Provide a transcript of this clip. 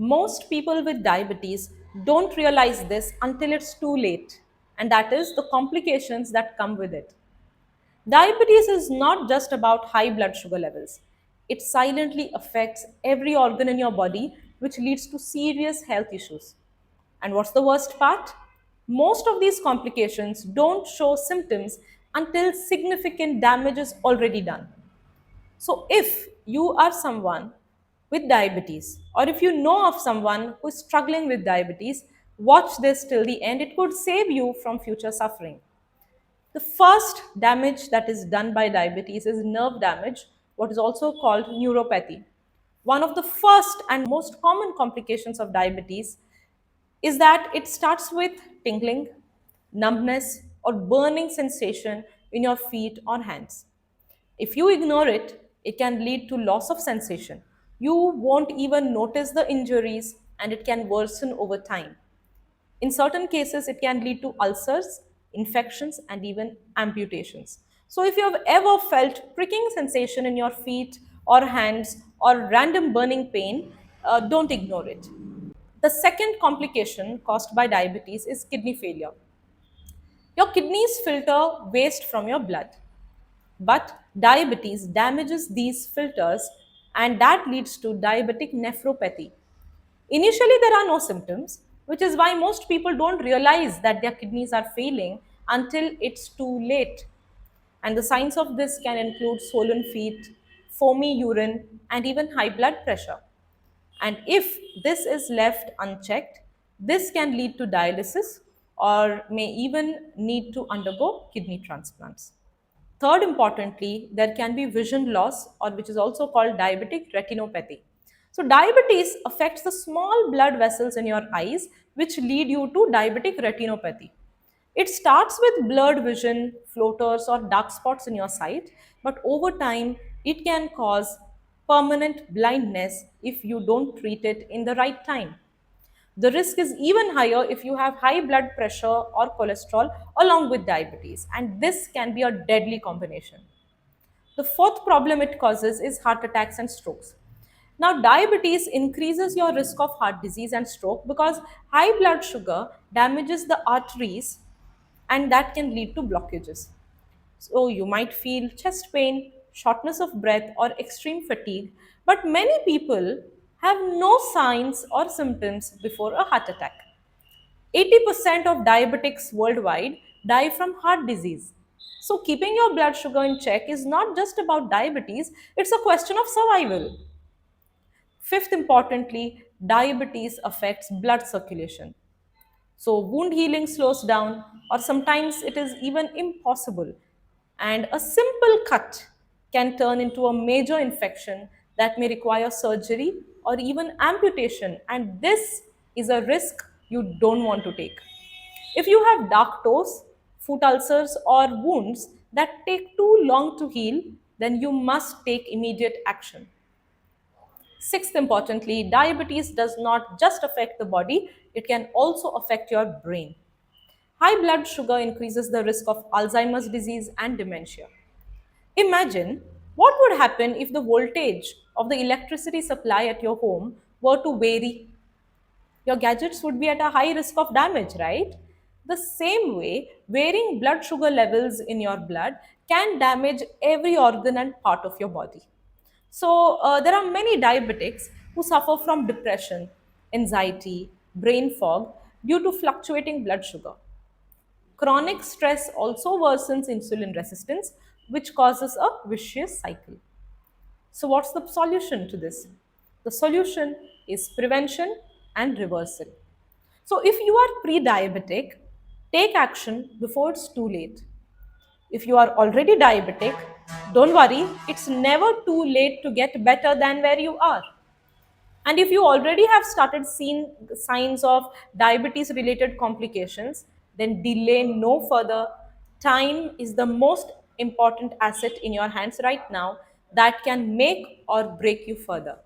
Most people with diabetes don't realize this until it's too late, and that is the complications that come with it. Diabetes is not just about high blood sugar levels. It silently affects every organ in your body, which leads to serious health issues. And what's the worst part? Most of these complications don't show symptoms until significant damage is already done. So, if you are someone with diabetes, or if you know of someone who is struggling with diabetes, watch this till the end. It could save you from future suffering. The first damage that is done by diabetes is nerve damage, what is also called neuropathy. One of the first and most common complications of diabetes is that it starts with tingling, numbness, or burning sensation in your feet or hands. If you ignore it, it can lead to loss of sensation. You won't even notice the injuries and it can worsen over time. In certain cases, it can lead to ulcers, infections, and even amputations. So, if you have ever felt pricking sensation in your feet or hands or random burning pain, don't ignore it. The second complication caused by diabetes is kidney failure. Your kidneys filter waste from your blood, but diabetes damages these filters and that leads to diabetic nephropathy. Initially, there are no symptoms, which is why most people don't realize that their kidneys are failing until it's too late. And the signs of this can include swollen feet, foamy urine, and even high blood pressure. And if this is left unchecked, this can lead to dialysis or may even need to undergo kidney transplants. Third, importantly, there can be vision loss, or which is also called diabetic retinopathy. So, diabetes affects the small blood vessels in your eyes, which lead you to diabetic retinopathy. It starts with blurred vision, floaters, or dark spots in your sight, but over time, it can cause permanent blindness if you don't treat it in the right time. The risk is even higher if you have high blood pressure or cholesterol along with diabetes, and this can be a deadly combination. The fourth problem it causes is heart attacks and strokes. Now, diabetes increases your risk of heart disease and stroke because high blood sugar damages the arteries and that can lead to blockages. So, you might feel chest pain, shortness of breath, or extreme fatigue, but many people have no signs or symptoms before a heart attack. 80% of diabetics worldwide die from heart disease. So, keeping your blood sugar in check is not just about diabetes, it's a question of survival. Fifth, importantly, diabetes affects blood circulation. So, wound healing slows down, or sometimes it is even impossible. And a simple cut can turn into a major infection that may require surgery or even amputation. And this is a risk you don't want to take. If you have dark toes, foot ulcers, or wounds that take too long to heal, then you must take immediate action. Sixth, importantly, diabetes does not just affect the body, it can also affect your brain. High blood sugar increases the risk of Alzheimer's disease and dementia. Imagine what would happen if the voltage of the electricity supply at your home were to vary. Your gadgets would be at a high risk of damage, right? The same way, varying blood sugar levels in your blood can damage every organ and part of your body. So, there are many diabetics who suffer from depression, anxiety, brain fog due to fluctuating blood sugar. Chronic stress also worsens insulin resistance, which causes a vicious cycle. So, what's the solution to this? The solution is prevention and reversal. So, if you are pre diabetic, take action before it's too late. If you are already diabetic, don't worry, it's never too late to get better than where you are. And if you already have started seeing signs of diabetes related complications, then delay no further. Time is the most important asset in your hands right now that can make or break you further.